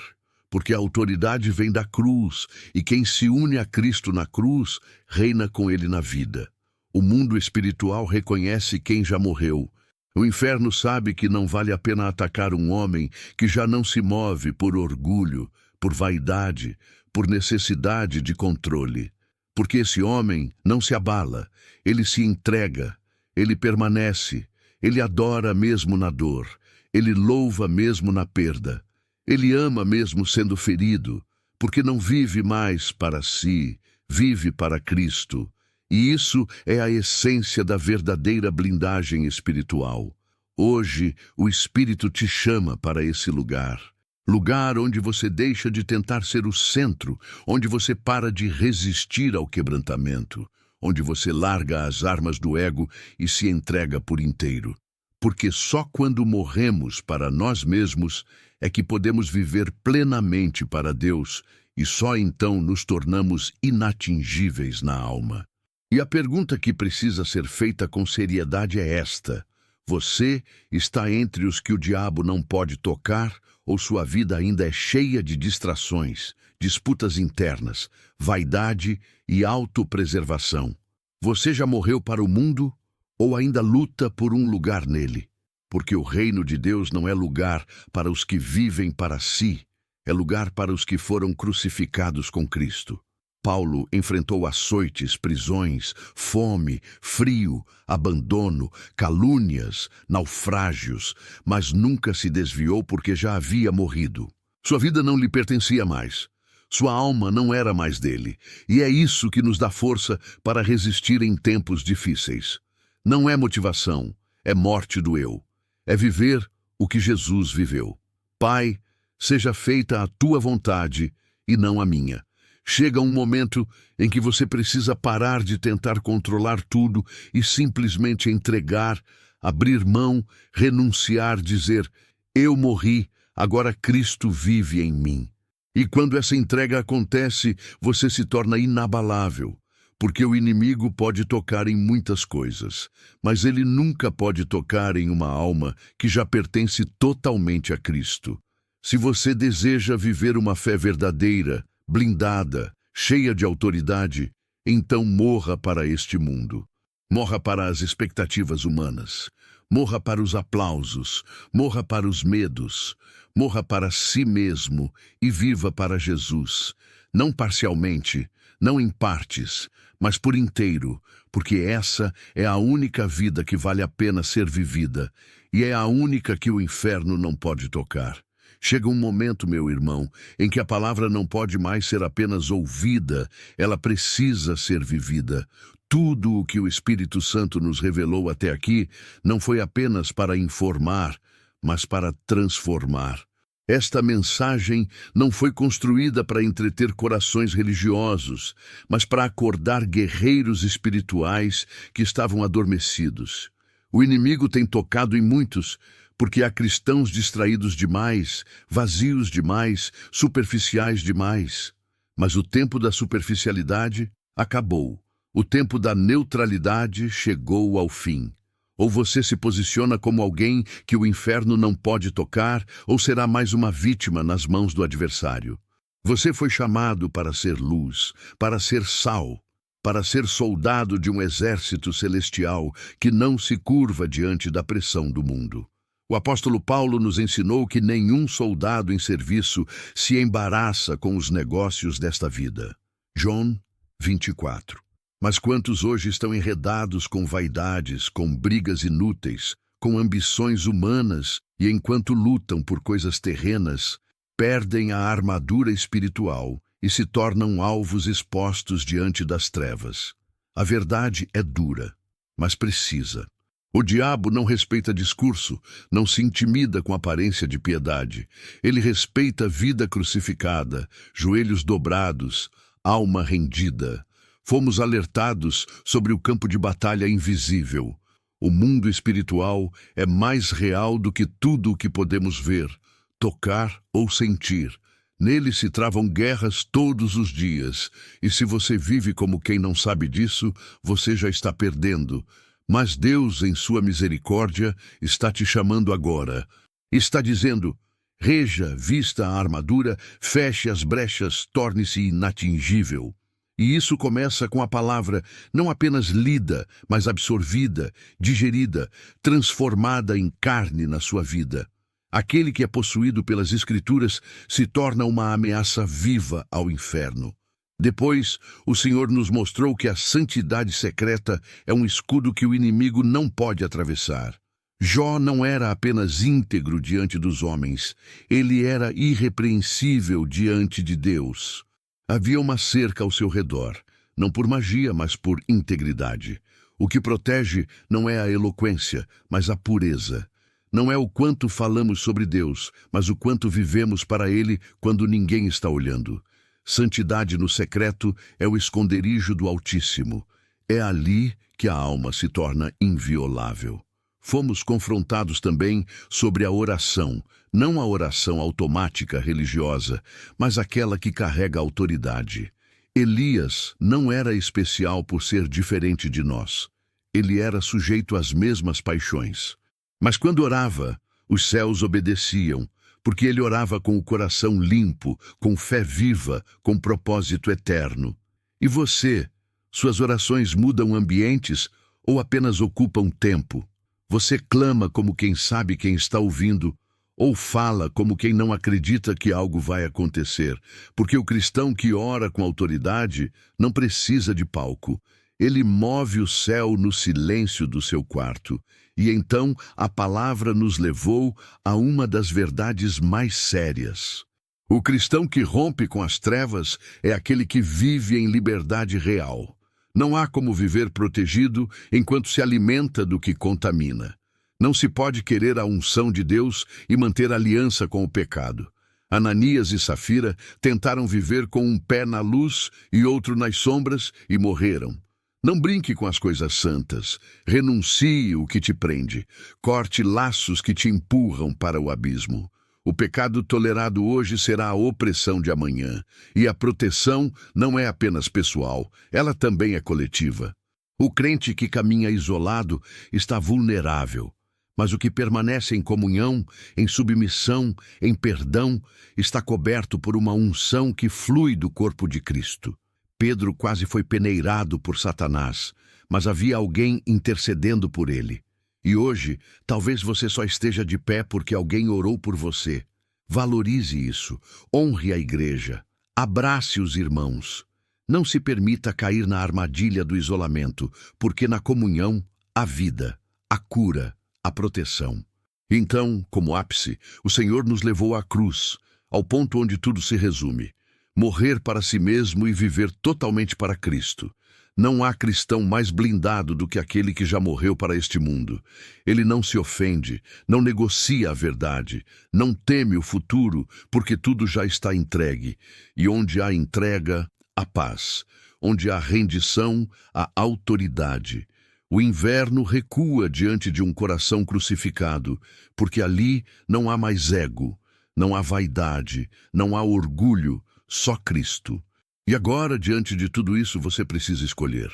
Porque a autoridade vem da cruz, e quem se une a Cristo na cruz, reina com ele na vida. O mundo espiritual reconhece quem já morreu. O inferno sabe que não vale a pena atacar um homem que já não se move por orgulho, por vaidade, por necessidade de controle. Porque esse homem não se abala, ele se entrega, ele permanece, ele adora mesmo na dor, ele louva mesmo na perda. Ele ama mesmo sendo ferido, porque não vive mais para si, vive para Cristo. E isso é a essência da verdadeira blindagem espiritual. Hoje, o Espírito te chama para esse lugar. Lugar onde você deixa de tentar ser o centro, onde você para de resistir ao quebrantamento, onde você larga as armas do ego e se entrega por inteiro. Porque só quando morremos para nós mesmos é que podemos viver plenamente para Deus, e só então nos tornamos inatingíveis na alma. E a pergunta que precisa ser feita com seriedade é esta: você está entre os que o diabo não pode tocar, ou sua vida ainda é cheia de distrações, disputas internas, vaidade e autopreservação? Você já morreu para o mundo ou ainda luta por um lugar nele? Porque o reino de Deus não é lugar para os que vivem para si, é lugar para os que foram crucificados com Cristo. Paulo enfrentou açoites, prisões, fome, frio, abandono, calúnias, naufrágios, mas nunca se desviou porque já havia morrido. Sua vida não lhe pertencia mais. Sua alma não era mais dele. E é isso que nos dá força para resistir em tempos difíceis. Não é motivação, é morte do eu. É viver o que Jesus viveu. Pai, seja feita a tua vontade e não a minha. Chega um momento em que você precisa parar de tentar controlar tudo e simplesmente entregar, abrir mão, renunciar, dizer: eu morri, agora Cristo vive em mim. E quando essa entrega acontece, você se torna inabalável. Porque o inimigo pode tocar em muitas coisas, mas ele nunca pode tocar em uma alma que já pertence totalmente a Cristo. Se você deseja viver uma fé verdadeira, blindada, cheia de autoridade, então morra para este mundo. Morra para as expectativas humanas. Morra para os aplausos. Morra para os medos. Morra para si mesmo e viva para Jesus. Não parcialmente, não em partes, mas por inteiro, porque essa é a única vida que vale a pena ser vivida, e é a única que o inferno não pode tocar. Chega um momento, meu irmão, em que a palavra não pode mais ser apenas ouvida, ela precisa ser vivida. Tudo o que o Espírito Santo nos revelou até aqui não foi apenas para informar, mas para transformar. Esta mensagem não foi construída para entreter corações religiosos, mas para acordar guerreiros espirituais que estavam adormecidos. O inimigo tem tocado em muitos, porque há cristãos distraídos demais, vazios demais, superficiais demais. Mas o tempo da superficialidade acabou. O tempo da neutralidade chegou ao fim. Ou você se posiciona como alguém que o inferno não pode tocar, ou será mais uma vítima nas mãos do adversário. Você foi chamado para ser luz, para ser sal, para ser soldado de um exército celestial que não se curva diante da pressão do mundo. O apóstolo Paulo nos ensinou que nenhum soldado em serviço se embaraça com os negócios desta vida. João 24. Mas quantos hoje estão enredados com vaidades, com brigas inúteis, com ambições humanas e, enquanto lutam por coisas terrenas, perdem a armadura espiritual e se tornam alvos expostos diante das trevas. A verdade é dura, mas precisa. O diabo não respeita discurso, não se intimida com aparência de piedade. Ele respeita a vida crucificada, joelhos dobrados, alma rendida. Fomos alertados sobre o campo de batalha invisível. O mundo espiritual é mais real do que tudo o que podemos ver, tocar ou sentir. Nele se travam guerras todos os dias, e se você vive como quem não sabe disso, você já está perdendo. Mas Deus, em sua misericórdia, está te chamando agora. Está dizendo: reja, vista a armadura, feche as brechas, torne-se inatingível. E isso começa com a palavra não apenas lida, mas absorvida, digerida, transformada em carne na sua vida. Aquele que é possuído pelas Escrituras se torna uma ameaça viva ao inferno. Depois, o Senhor nos mostrou que a santidade secreta é um escudo que o inimigo não pode atravessar. Jó não era apenas íntegro diante dos homens, ele era irrepreensível diante de Deus. Havia uma cerca ao seu redor, não por magia, mas por integridade. O que protege não é a eloquência, mas a pureza. Não é o quanto falamos sobre Deus, mas o quanto vivemos para Ele quando ninguém está olhando. Santidade no secreto é o esconderijo do Altíssimo. É ali que a alma se torna inviolável. Fomos confrontados também sobre a oração, não a oração automática religiosa, mas aquela que carrega autoridade. Elias não era especial por ser diferente de nós. Ele era sujeito às mesmas paixões. Mas quando orava, os céus obedeciam, porque ele orava com o coração limpo, com fé viva, com propósito eterno. E você, suas orações mudam ambientes ou apenas ocupam tempo? Você clama como quem sabe quem está ouvindo, ou fala como quem não acredita que algo vai acontecer, porque o cristão que ora com autoridade não precisa de palco. Ele move o céu no silêncio do seu quarto. E então a palavra nos levou a uma das verdades mais sérias. O cristão que rompe com as trevas é aquele que vive em liberdade real. Não há como viver protegido enquanto se alimenta do que contamina. Não se pode querer a unção de Deus e manter aliança com o pecado. Ananias e Safira tentaram viver com um pé na luz e outro nas sombras e morreram. Não brinque com as coisas santas. Renuncie o que te prende. Corte laços que te empurram para o abismo. O pecado tolerado hoje será a opressão de amanhã. E a proteção não é apenas pessoal, ela também é coletiva. O crente que caminha isolado está vulnerável. Mas o que permanece em comunhão, em submissão, em perdão, está coberto por uma unção que flui do corpo de Cristo. Pedro quase foi peneirado por Satanás, mas havia alguém intercedendo por ele. E hoje, talvez você só esteja de pé porque alguém orou por você. Valorize isso, honre a igreja, abrace os irmãos. Não se permita cair na armadilha do isolamento, porque na comunhão há vida, a cura, a proteção. Então, como ápice, o Senhor nos levou à cruz, ao ponto onde tudo se resume. Morrer para si mesmo e viver totalmente para Cristo. Não há cristão mais blindado do que aquele que já morreu para este mundo. Ele não se ofende, não negocia a verdade, não teme o futuro, porque tudo já está entregue. E onde há entrega, há paz. Onde há rendição, há autoridade. O inverno recua diante de um coração crucificado, porque ali não há mais ego, não há vaidade, não há orgulho, só Cristo. E agora, diante de tudo isso, você precisa escolher.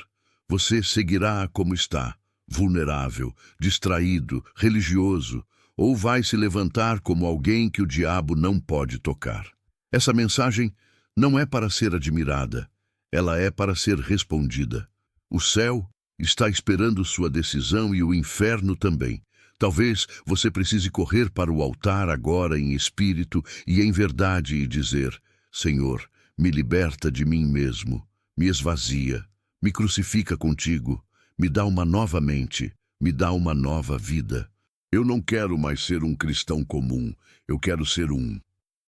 Você seguirá como está, vulnerável, distraído, religioso, ou vai se levantar como alguém que o diabo não pode tocar. Essa mensagem não é para ser admirada, ela é para ser respondida. O céu está esperando sua decisão e o inferno também. Talvez você precise correr para o altar agora em espírito e em verdade e dizer: Senhor, me liberta de mim mesmo, me esvazia, me crucifica contigo, me dá uma nova mente, me dá uma nova vida. Eu não quero mais ser um cristão comum, eu quero ser um